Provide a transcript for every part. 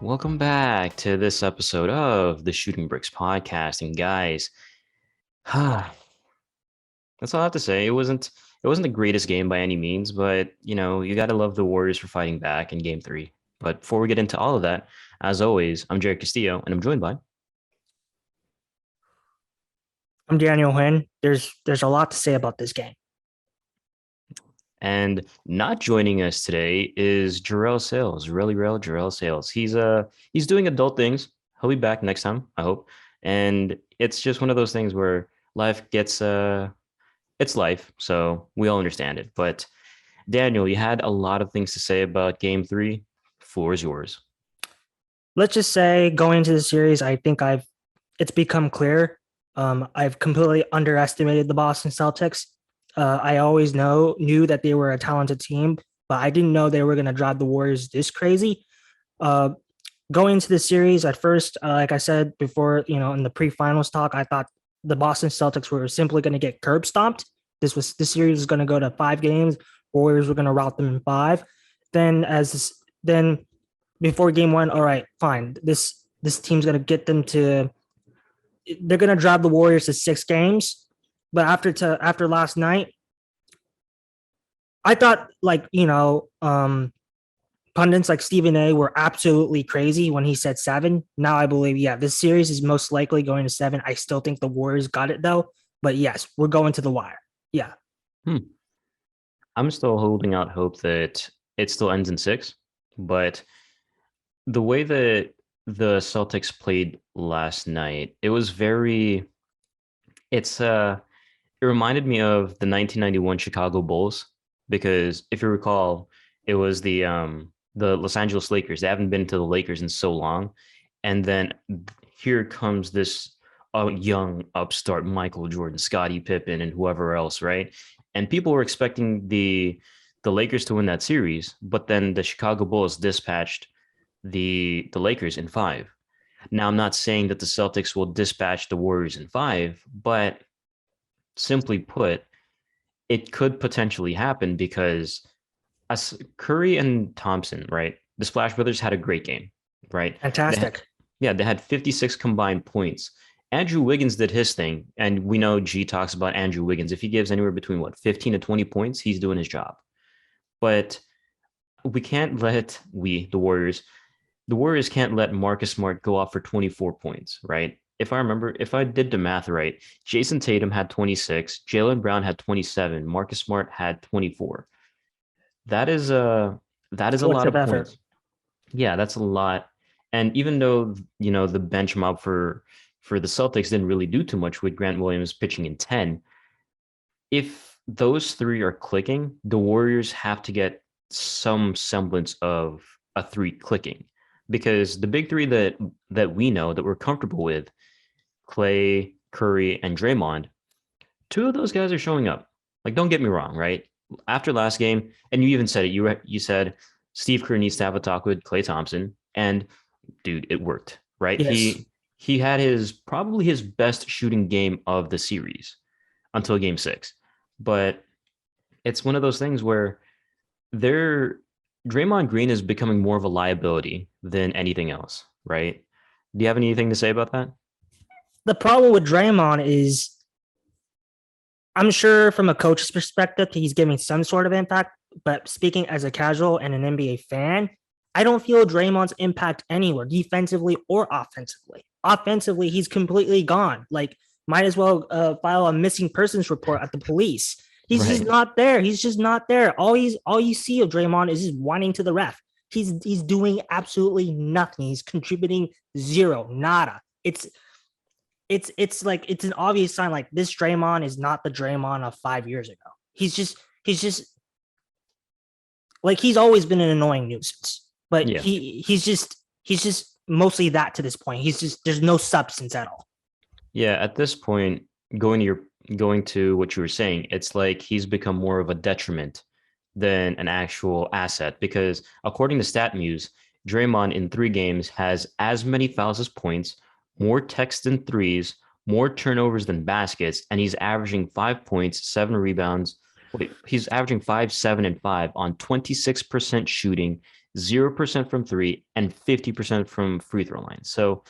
Welcome back to this episode of the Shooting Bricks podcast. And guys, that's all I have to say. It wasn't the greatest game by any means, but you gotta love the Warriors for fighting back in game three. But before we get into all of that, as always, I'm Jarrod Castillo, and I'm joined by I'm Daniel Huynh. There's a lot to say about this game. and not joining us today is Jarrell Sales, really real Jarrell Sales. He's doing adult things. He'll be back next time, I hope. And it's just one of those things where life gets it's life, so we all understand it. But Daniel, you had a lot of things to say about game three. Floor is yours. Let's just say going into the series, I think it's become clear. I've completely underestimated the Boston Celtics. I always knew that they were a talented team, but I didn't know they were going to drive the Warriors this crazy. Uh, Going into the series at first, like I said before, in the pre-finals talk, I thought the Boston Celtics were simply going to get curb stomped. This series was going to go to 5 games. Warriors were going to rout them in 5. Then before game 1, all right, fine. This team's going to get them to. They're going to drive the Warriors to 6 games. But after last night, I thought pundits like Stephen A were absolutely crazy when he said 7. Now I believe, yeah, this series is most likely going to 7. I still think the Warriors got it though. But yes, we're going to the wire. Yeah. Hmm. I'm still holding out hope that it still ends in 6, but the way that the Celtics played last night, it reminded me of the 1991 Chicago Bulls because if you recall, it was the Los Angeles Lakers. They haven't been to the Lakers in so long, and then here comes this young upstart Michael Jordan, Scottie Pippen, and whoever else, right? And people were expecting the Lakers to win that series, but then the Chicago Bulls dispatched the Lakers in 5. Now, I'm not saying that the Celtics will dispatch the Warriors in 5, but simply put, it could potentially happen because as Curry and Thompson, right? The Splash Brothers had a great game, right? They had, Fantastic. yeah, they had 56 combined points. Andrew Wiggins did his thing, and we know G talks about Andrew Wiggins. If he gives anywhere between 15 to 20 points, he's doing his job. But we can't let the Warriors can't let Marcus Smart go off for 24 points, right? If I did the math right, Jason Tatum had 26, Jaylen Brown had 27, Marcus Smart had 24. That is a lot Collective of effort. points. Yeah, that's a lot. And even though the bench mob for the Celtics didn't really do too much with Grant Williams pitching in 10, if those three are clicking, the Warriors have to get some semblance of a three clicking because the big three that we know that we're comfortable with, Clay, Curry, and Draymond, 2 of those guys are showing up. Like, don't get me wrong, right? After last game, and you even said it, you said Steve Kerr needs to have a talk with Clay Thompson, and dude, it worked, right? Yes. He had his probably his best shooting game of the series until game 6. But it's one of those things where they're Draymond Green is becoming more of a liability than anything else, right? Do you have anything to say about that? The problem with Draymond is I'm sure from a coach's perspective, he's giving some sort of impact. But speaking as a casual and an NBA fan, I don't feel Draymond's impact anywhere, defensively or offensively. Offensively, he's completely gone. Like, might as well file a missing persons report at the police. He's Right. not there. He's just not there. All you see of Draymond is just whining to the ref. He's doing absolutely nothing. He's contributing zero, nada. It's an obvious sign like this Draymond is not the Draymond of 5 years ago. He's just like he's always been an annoying nuisance, but Yeah. he's just mostly that to this point. He's just there's no substance at all. Yeah, at this point, going to what you were saying, it's like he's become more of a detriment than an actual asset because according to StatMuse, Draymond in 3 games has as many fouls as points, more techs than threes, more turnovers than baskets, and he's averaging 5 points, 7 rebounds. Wait, he's averaging 5, 7, and 5 on 26% shooting, 0% from three, and 50% from free throw line. So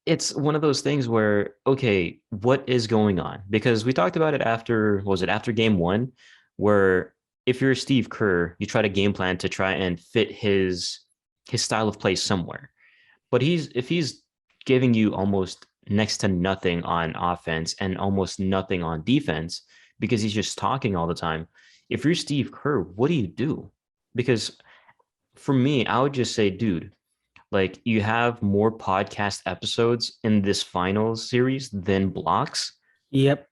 it's one of those things where, okay, what is going on? Because we talked about it after, was it after game one, where if you're Steve Kerr, you try to game plan to try and fit his style of play somewhere. But if he's giving you almost next to nothing on offense and almost nothing on defense because he's just talking all the time. If you're Steve Kerr, what do you do? Because for me, I would just say, dude, like you have more podcast episodes in this finals series than blocks. Yep.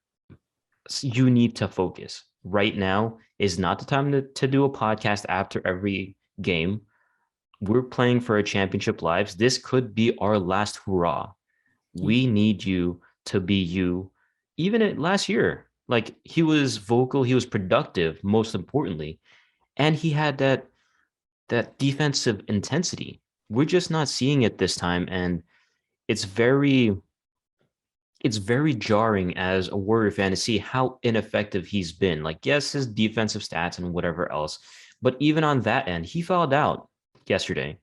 You need to focus. Right now is not the time to do a podcast after every game. We're playing for a championship lives. This could be our last hurrah. We need you to be you. Even last year, like he was vocal, he was productive, most importantly, and he had that defensive intensity. We're just not seeing it this time, and it's very it's very jarring as a Warrior fan to see how ineffective he's been. Like, yes, his defensive stats and whatever else, but even on that end, he fouled out yesterday.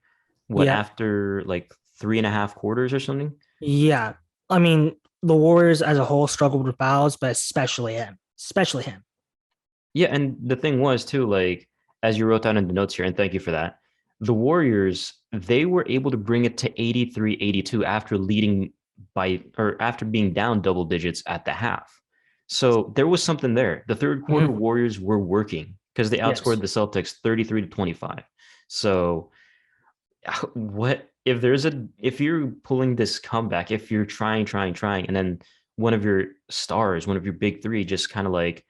What, Yeah. after like 3.5 quarters or something? Yeah. I mean, the Warriors as a whole struggled with fouls, but especially him. Especially him. Yeah, and the thing was too, like as you wrote down in the notes here, and thank you for that. The Warriors, they were able to bring it to 83-82 after leading by or after being down double digits at the half. So there was something there. The third quarter Mhm. Warriors were working because they outscored Yes. the Celtics 33-25. So what if you're pulling this comeback, if you're trying, and then one of your stars, one of your big three just kind of like,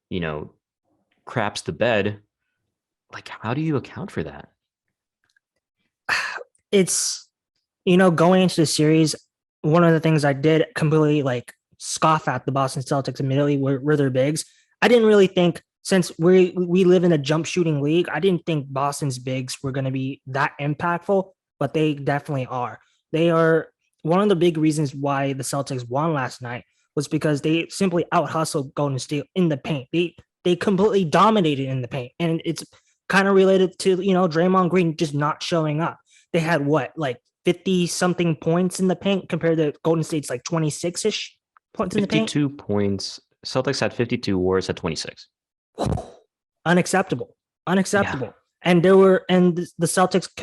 you know, craps the bed, like how do you account for that? It's, going into the series, one of the things I did completely like scoff at the Boston Celtics immediately were their bigs. I didn't really think, since we live in a jump shooting league, I didn't think Boston's bigs were going to be that impactful, but they definitely are. They are one of the big reasons why the Celtics won last night was because they simply out hustled Golden State in the paint. They completely dominated in the paint, and it's kind of related to Draymond Green just not showing up. They had what, like 50 something points in the paint compared to Golden State's like 26 ish points in the paint. 52 points. Celtics had 52, Warriors had 26. Unacceptable, Yeah. unacceptable. And the Celtics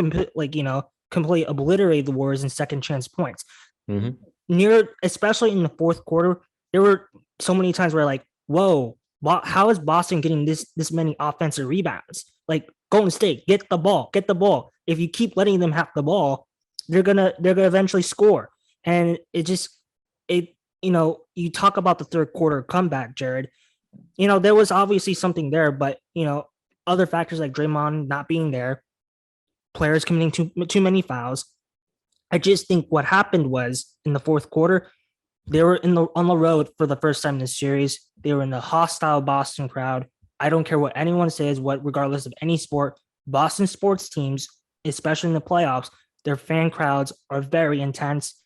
completely obliterated the Warriors in second chance points. Mm-hmm. Near, especially in the fourth quarter, there were so many times where like, whoa, how is Boston getting this many offensive rebounds? Like Golden State, get the ball, get the ball. If you keep letting them have the ball, they're gonna eventually score. And it you talk about the third quarter comeback, Jared. There was obviously something there, but other factors like Draymond not being there, players committing too many fouls. I just think what happened was in the fourth quarter, they were on the road for the first time in the series. They were in the hostile Boston crowd. I don't care what anyone says, regardless of any sport, Boston sports teams, especially in the playoffs, their fan crowds are very intense.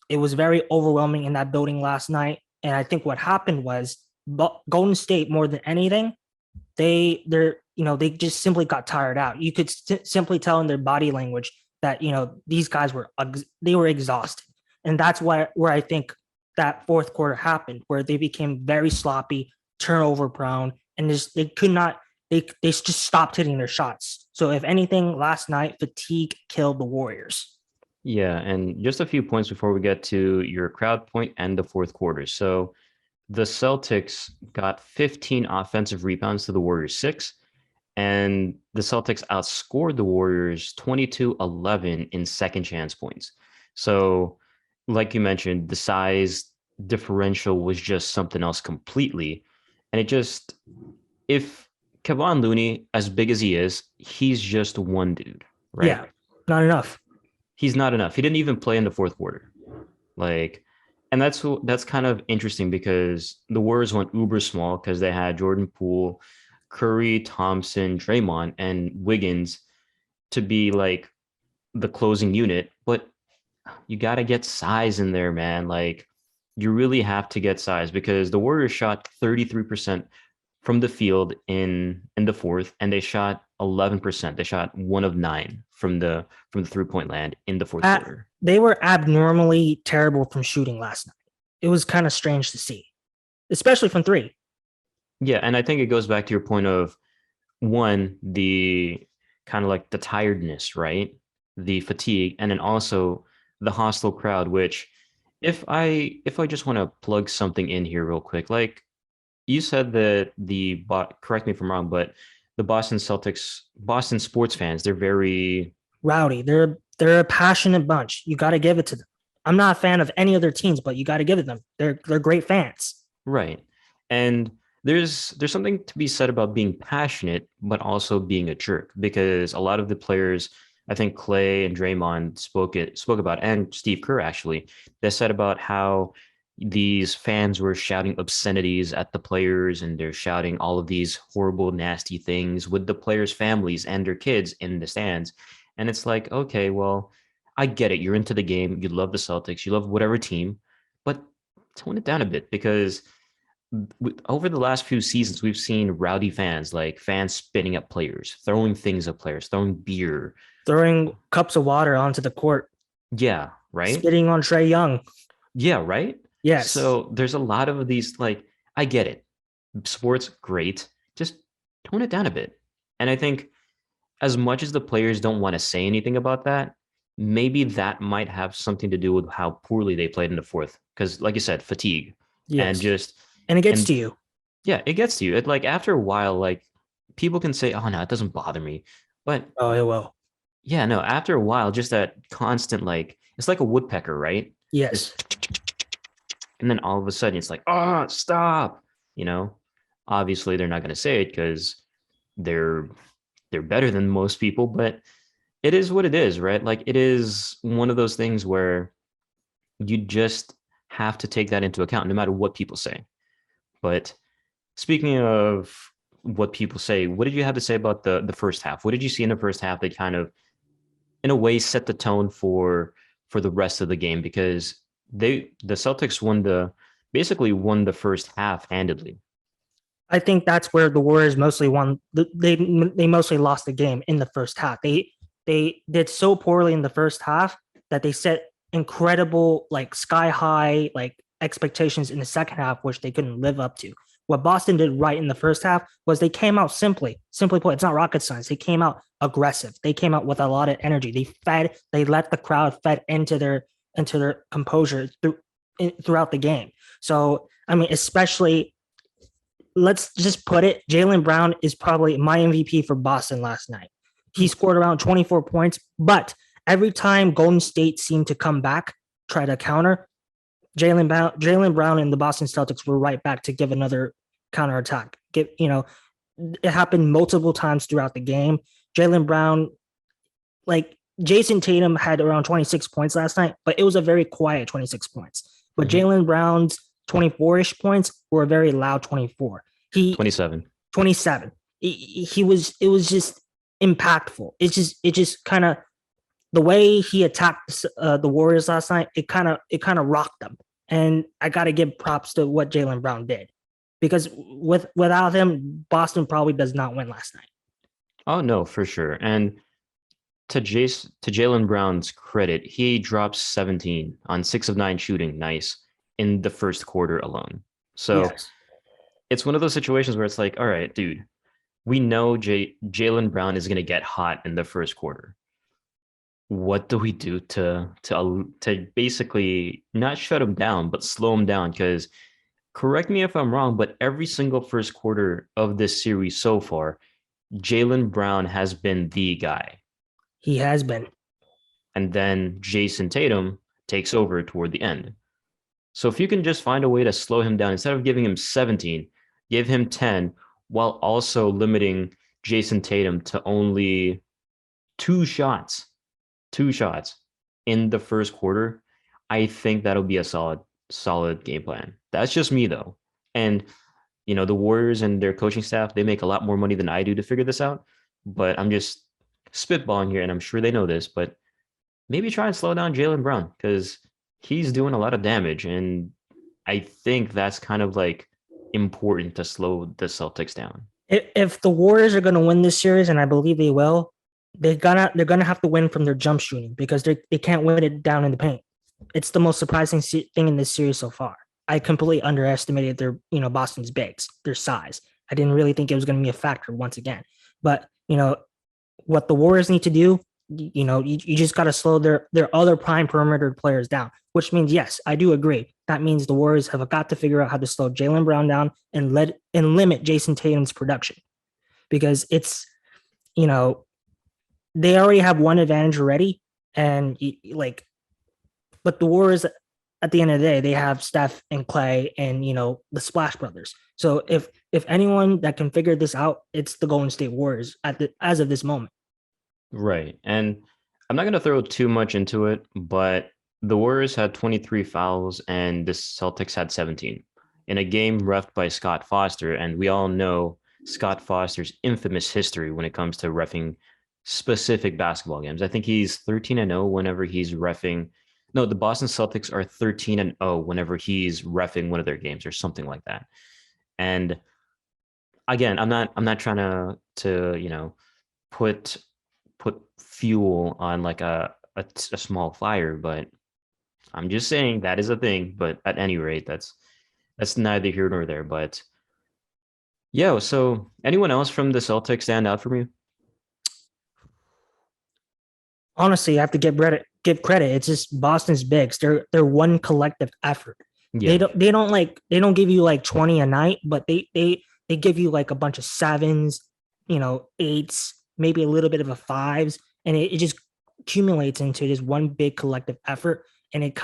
It was very overwhelming in that building last night. And I think what happened was Golden State, more than anything, they just simply got tired out. You could simply tell in their body language that these guys were exhausted, and that's where I think that fourth quarter happened, where they became very sloppy, turnover prone, and they could not they just stopped hitting their shots. So if anything, last night fatigue killed the Warriors. Yeah, and just a few points before we get to your crowd point and the fourth quarter. So the Celtics got 15 offensive rebounds to the Warriors 6, and the Celtics outscored the Warriors 22-11 in second chance points. So, like you mentioned, the size differential was just something else completely. And if Kevon Looney, as big as he is, he's just one dude, right? Yeah, not enough. He's not enough. He didn't even play in the fourth quarter. Like, and that's kind of interesting because the Warriors went uber small because they had Jordan Poole, Curry, Thompson, Draymond, and Wiggins to be like the closing unit. But you got to get size in there, man. Like, you really have to get size because the Warriors shot 33% from the field in the fourth, and they shot 11%. They shot 1 of 9 from the 3-point land in the fourth At, quarter. they were abnormally terrible from shooting last night. It was kind of strange to see, especially from three. Yeah, and I think it goes back to your point of one, the kind of like the tiredness, right? The fatigue, and then also the hostile crowd, which if I just want to plug something in here real quick, like you said that correct me if I'm wrong, but the Boston Celtics, Boston sports fans, they're very Rowdy. They're a passionate bunch. You got to give it to them. I'm not a fan of any other teams, but you got to give it them. They're great fans. right. And there's something to be said about being passionate, but also being a jerk, because a lot of the players, I think Clay and Draymond spoke about, and Steve Kerr actually, they said about how these fans were shouting obscenities at the players, and they're shouting all of these horrible, nasty things with the players' families and their kids in the stands. And it's like, okay, well, I get it. You're into the game. You love the Celtics. You love whatever team, but tone it down a bit, because over the last few seasons, we've seen rowdy fans, like fans spitting at players, throwing things at players, throwing beer. Throwing cups of water onto the court, Yeah, right. spitting on Trey Young. Yeah, right. Yes. So there's a lot of these, like, I get it. Sports, great. Just tone it down a bit. And I think as much as the players don't want to say anything about that, maybe that might have something to do with how poorly they played in the fourth. Because, like you said, fatigue and Yes. just, And it gets and to you. yeah, it gets to you. It, like, after a while, like, people can say, "Oh no, it doesn't bother me," but Oh, it will. yeah, no. After a while, just that constant, like, it's like a woodpecker, right? Yes. Just, and then all of a sudden, it's like, "Oh, stop!" You know. Obviously, they're not going to say it because they're they're better than most people, but it is what it is, right? Like, it is one of those things where you just have to take that into account, no matter what people say. But speaking of what people say, what did you have to say about the first half? What did you see in the first half that kind of, in a way, set the tone for the rest of the game? Because the Celtics basically won the first half handedly. I think that's where the Warriors mostly won. They mostly lost the game in the first half. They did so poorly in the first half that they set incredible, like sky high, like expectations in the second half, which they couldn't live up to. What Boston did right in the first half was they came out simply put, it's not rocket science. They came out aggressive. They came out with a lot of energy. They let the crowd fed into their composure throughout the game. So I mean, especially, let's just put it, Jaylen Brown is probably my MVP for Boston last night. He scored around 24 points, but every time Golden State seemed to come back, try to counter, Jaylen Brown and the Boston Celtics were right back to give another counterattack. It happened multiple times throughout the game. Jaylen Brown, like Jason Tatum had around 26 points last night, but it was a very quiet 26 points. But Mhm. Jaylen Brown's 24-ish points were a very loud 24. He 27. 27. It was just impactful. It just kind of, the way he attacked the Warriors last night, it kind of rocked them. And I got to give props to what Jaylen Brown did, because without him, Boston probably does not win last night. Oh no, for sure. And to Jaylen Brown's credit, he dropped 17 on 6 of 9 shooting, nice, in the first quarter alone. So Yes, it's one of those situations where it's like, all right, dude, we know Jaylen Brown is going to get hot in the first quarter. What do we do to basically not shut him down, but slow him down? Because correct me if I'm wrong, but every single first quarter of this series so far, Jaylen Brown has been the guy. he has been. And then Jason Tatum takes over toward the end. So if you can just find a way to slow him down, instead of giving him 17, give him 10, while also limiting Jason Tatum to only two shots, two shots in the first quarter, I think that'll be a solid game plan. That's just me though. And the Warriors and their coaching staff, they make a lot more money than I do to figure this out. But I'm just spitballing here, and I'm sure they know this, but maybe try and slow down Jaylen Brown, because he's doing a lot of damage. And I think that's kind of like important to slow the Celtics down. If the Warriors are going to win this series, and I believe they will, they're gonna have to win from their jump shooting because they can't win it down in the paint. It's the most surprising thing in this series so far. I completely underestimated their Boston's bigs, their size. I didn't really think it was going to be a factor once again. But what the Warriors need to do, you just got to slow their other prime perimeter players down. Which means, yes, I do agree. That means the Warriors have got to figure out how to slow Jaylen Brown down and limit Jason Tatum's production because it's you know they already have one advantage already, and like, but the Warriors at the end of the day they have Steph and Clay and the Splash Brothers. So if anyone that can figure this out, it's the Golden State Warriors as of this moment. Right. And I'm not going to throw too much into it, but the Warriors had 23 fouls and the Celtics had 17 in a game reffed by Scott Foster. And we all know Scott Foster's infamous history when it comes to reffing specific basketball games. I think he's 13-0 whenever he's reffing. No, the Boston Celtics are 13-0 whenever he's reffing one of their games or something like that. And again, I'm not trying to put put fuel on like a small fire, but I'm just saying that is a thing. But at any rate, that's neither here nor there. But yeah, so anyone else from the Celtics stand out for you? Honestly, I have to give credit. It's just Boston's bigs. They're one collective effort. They Yeah, don't give you like 20 a night, but they give you like a bunch of sevens, eights, maybe a little bit of a fives, and it just accumulates into this one big collective effort, and it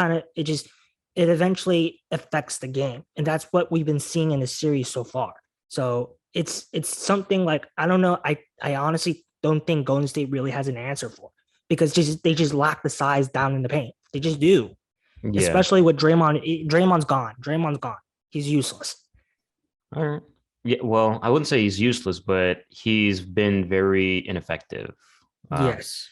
eventually affects the game, and that's what we've been seeing in the series so far. So it's something like I don't know. I honestly don't think Golden State really has an answer for because they just lack the size down in the paint. They just do, yeah. especially with Draymond. Draymond's gone. Draymond's gone. He's useless. All right. Yeah, well, I wouldn't say he's useless, but he's been very ineffective. Um, Yes.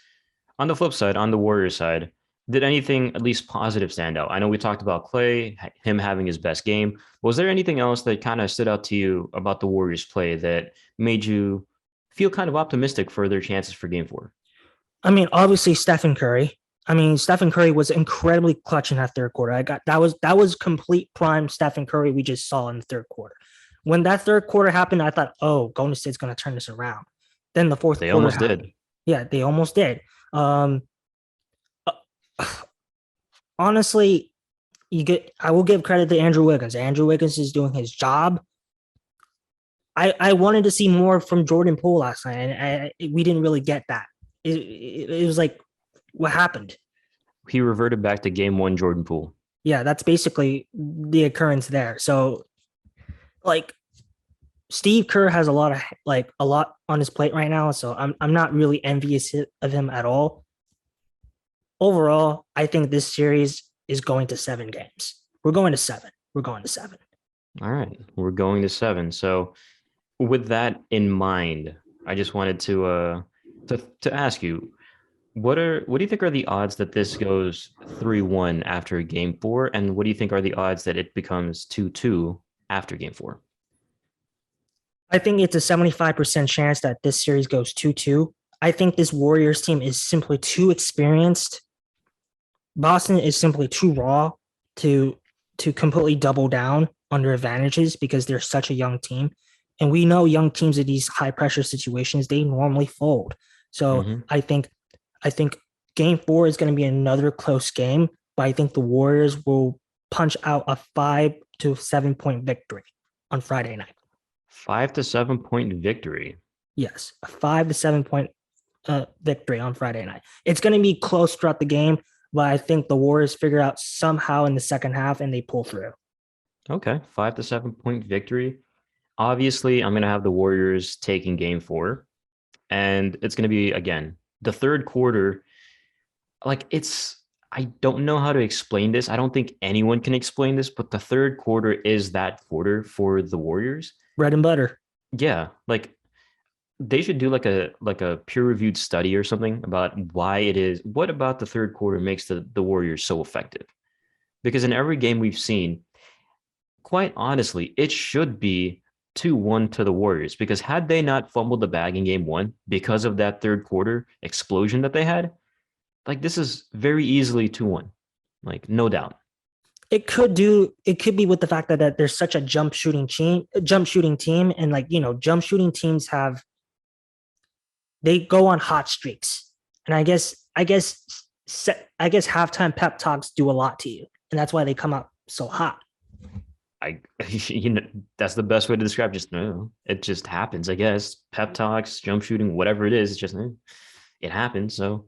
on the flip side, on the Warriors side, did anything at least positive stand out? I know we talked about Clay, him having his best game. Was there anything else that kind of stood out to you about the Warriors play that made you feel kind of optimistic for their chances for game four? I mean, obviously Stephen Curry. I mean, Stephen Curry was incredibly clutch in that third quarter. I got that was complete prime Stephen Curry we just saw in the third quarter. When that third quarter happened, I thought, oh, Golden State's going to turn this around. Then the fourth They quarter almost happened. did. Yeah, they almost did. Um, honestly, I will give credit to Andrew Wiggins. Andrew Wiggins is doing his job. I wanted to see more from Jordan Poole last night, and we didn't really get that. It was like, what happened? He reverted back to game one, Jordan Poole. Yeah, that's basically the occurrence there. So, like, Steve Kerr has a lot on his plate right now. So I'm not really envious of him at all. Overall, I think this series is going to 7 games. We're going to seven. We're going to seven. All right, we're going to seven. So with that in mind, I just wanted to ask you, what do you think are the odds that this goes 3-1 after game four? And what do you think are the odds that it becomes 2-2 after game four? I think it's a 75% chance that this series goes 2-2. I think this Warriors team is simply too experienced. Boston is simply too raw to completely double down on their advantages because they're such a young team. And we know young teams in these high pressure situations, they normally fold. So Mm-hmm. I think game four is going to be another close game, but I think the Warriors will punch out a 5 to 7 point victory on Friday night. 5 to 7 point victory. Yes, a 5 to 7 point victory on Friday night. It's going to be close throughout the game, but I think the Warriors figure out somehow in the second half and they pull through. Okay, 5 to 7 point victory. Obviously, I'm going to have the Warriors taking game four, and it's going to be again the third quarter. Like I don't know how to explain this. I don't think anyone can explain this, but the third quarter is that quarter for the Warriors. Bread and butter. Yeah, like they should do like a peer reviewed study or something about why it is. What about the third quarter makes the Warriors so effective? Because in every game we've seen, quite honestly, it should be 2-1 to the Warriors, because had they not fumbled the bag in game one because of that third quarter explosion that they had, like this is very easily 2-1. Like, no doubt. It could be with the fact that there's such a jump shooting team, and like, jump shooting teams they go on hot streaks. And I guess halftime pep talks do a lot to you. And that's why they come up so hot. I that's the best way to describe. Just no, it just happens. I guess pep talks, jump shooting, whatever it is, it's just it happens. So,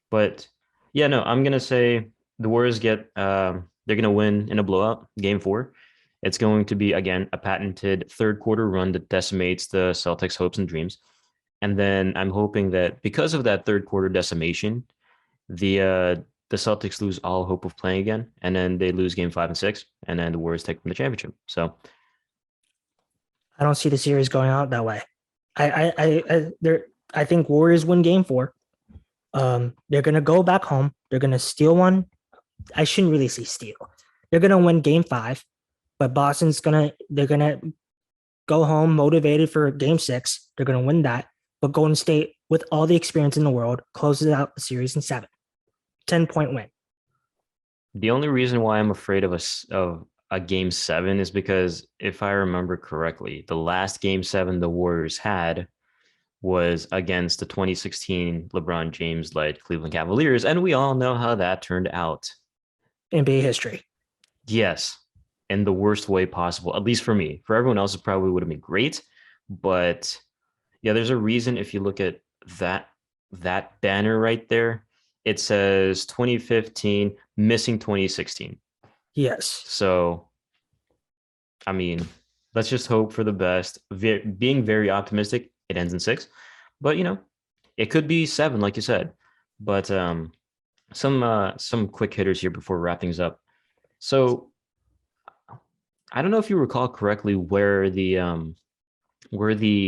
but yeah, no, I'm gonna say the Warriors they're gonna win in a blowout, game four. It's going to be again a patented third quarter run that decimates the Celtics' hopes and dreams. And then I'm hoping that because of that third quarter decimation, the uh the Celtics lose all hope of playing again, and then they lose game 5 and 6, and then the Warriors take them the championship. So I don't see the series going out that way. I think Warriors win game four. They're gonna go back home. They're gonna steal one. I shouldn't really say steal. They're gonna win game five, but they're gonna go home motivated for game six. They're gonna win that. But Golden State, with all the experience in the world, closes out the series in seven. 10-point win. the only reason why I'm afraid of a game seven is because if I remember correctly, the last game seven the Warriors had was against the 2016 LeBron James led Cleveland Cavaliers, and we all know how that turned out. NBA history. Yes, in the worst way possible, at least for me. For everyone else, it probably would have been great, but yeah, there's a reason if you look at that that banner right there, it says 2015 missing 2016. Yes. So, I mean, let's just hope for the best. Being very optimistic, it ends in six, but it could be seven, like you said. But some quick hitters here before we wrap things up. So I don't know if you recall correctly where the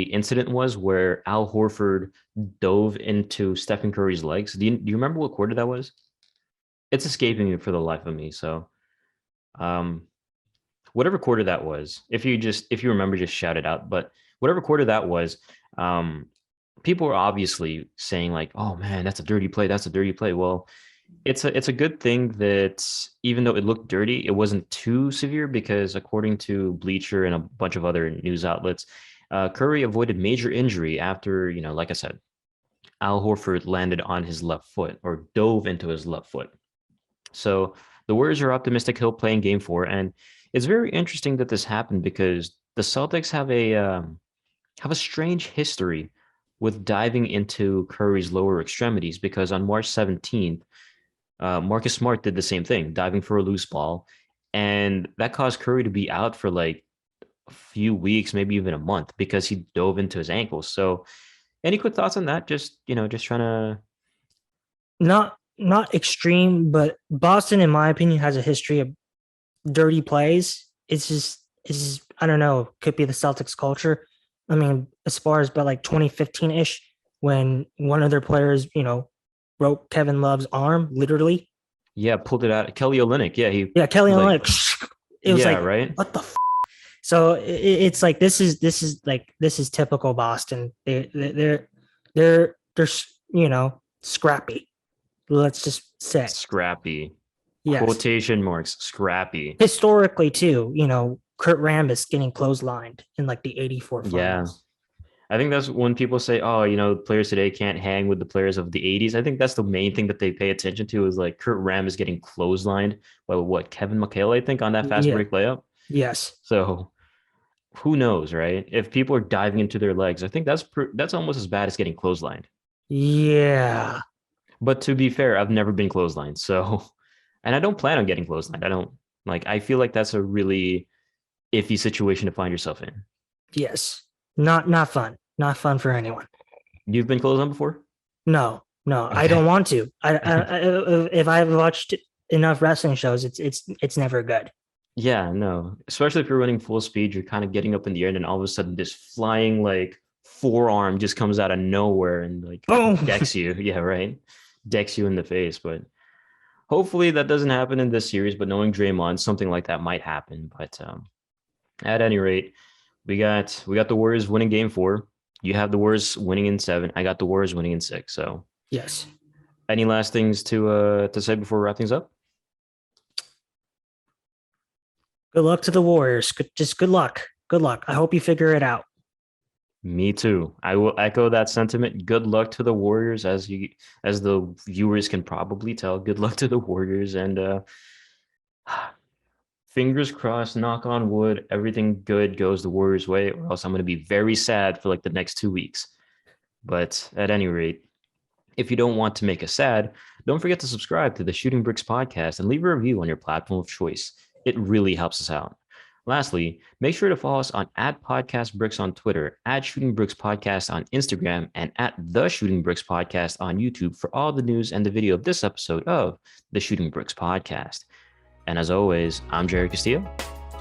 incident was where Al Horford dove into Stephen Curry's legs. Do you remember what quarter that was? It's escaping me for the life of me. So, um, whatever quarter that was, if you remember, just shout it out. But whatever quarter that was, um, people were obviously saying like, "Oh man, that's a dirty play. That's a dirty play." Well, it's a good thing that even though it looked dirty, it wasn't too severe because according to Bleacher and a bunch of other news outlets, Curry avoided major injury after like I said, Al Horford landed on his left foot or dove into his left foot. So the Warriors are optimistic he'll play in Game Four, and it's very interesting that this happened because the Celtics have a strange history with diving into Curry's lower extremities. Because on March 17th, Marcus Smart did the same thing, diving for a loose ball, and that caused Curry to be out for like a few weeks, maybe even a month, because he dove into his ankles. So, any quick thoughts on that? Just trying to. Not extreme, but Boston, in my opinion, has a history of dirty plays. It's just I don't know. Could be the Celtics culture. I mean, as far as but like 2015 ish, when one of their players, broke Kevin Love's arm, literally. Yeah, pulled it out. Kelly Olynyk. Yeah, Yeah, Kelly like Olynyk. It was yeah, like, right. what the so it's like this is typical Boston. They're scrappy. Let's just say Scrappy. yes. Quotation marks. Scrappy. Historically, too, Kurt Rambis getting clotheslined in like the '84 Yeah. finals. I think that's when people say, "Oh, players today can't hang with the players of the '80s." I think that's the main thing that they pay attention to is like Kurt Ram is getting clotheslined by what Kevin McHale, I think, on that fast Yeah. break layup. Yes. So who knows, right? If people are diving into their legs, I think that's almost as bad as getting clotheslined. Yeah. But to be fair, I've never been clotheslined, so and I don't plan on getting clotheslined. I don't like. I feel like that's a really iffy situation to find yourself in. Yes. Not fun. Not fun for anyone. You've been clotheslined before? No. No. I Okay. don't want to. If I've watched enough wrestling shows, it's never good. Yeah, no. Especially if you're running full speed, you're kind of getting up in the air, and then all of a sudden this flying like forearm just comes out of nowhere and like Boom. decks you. Yeah, right. Decks you in the face. But hopefully that doesn't happen in this series. But knowing Draymond, something like that might happen. But at any rate, We got the Warriors winning game 4. You have the Warriors winning in 7. I got the Warriors winning in 6. So, Yes. any last things to say before we wrap things up? Good luck to the Warriors. Just good luck. Good luck. I hope you figure it out. Me too. I will echo that sentiment. Good luck to the Warriors, as the viewers can probably tell. Good luck to the Warriors, and fingers crossed, knock on wood, everything good goes the Warriors' way, or else I'm going to be very sad for like the next 2 weeks. But at any rate, if you don't want to make us sad, don't forget to subscribe to the Shooting Bricks podcast and leave a review on your platform of choice. It really helps us out. Lastly, make sure to follow us on @podcastbricks on Twitter, @Shooting Bricks Podcast on Instagram, and @The Shooting Bricks Podcast on YouTube for all the news and the video of this episode of the Shooting Bricks Podcast. And as always, I'm Jarrod Castillo.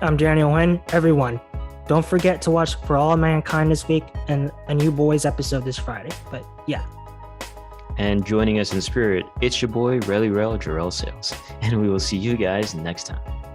I'm Daniel Nguyen. Everyone, don't forget to watch For All Mankind this week and a new Boys episode this Friday. But yeah. And joining us in spirit, it's your boy, Relly Rel Jarrell Sales. And we will see you guys next time.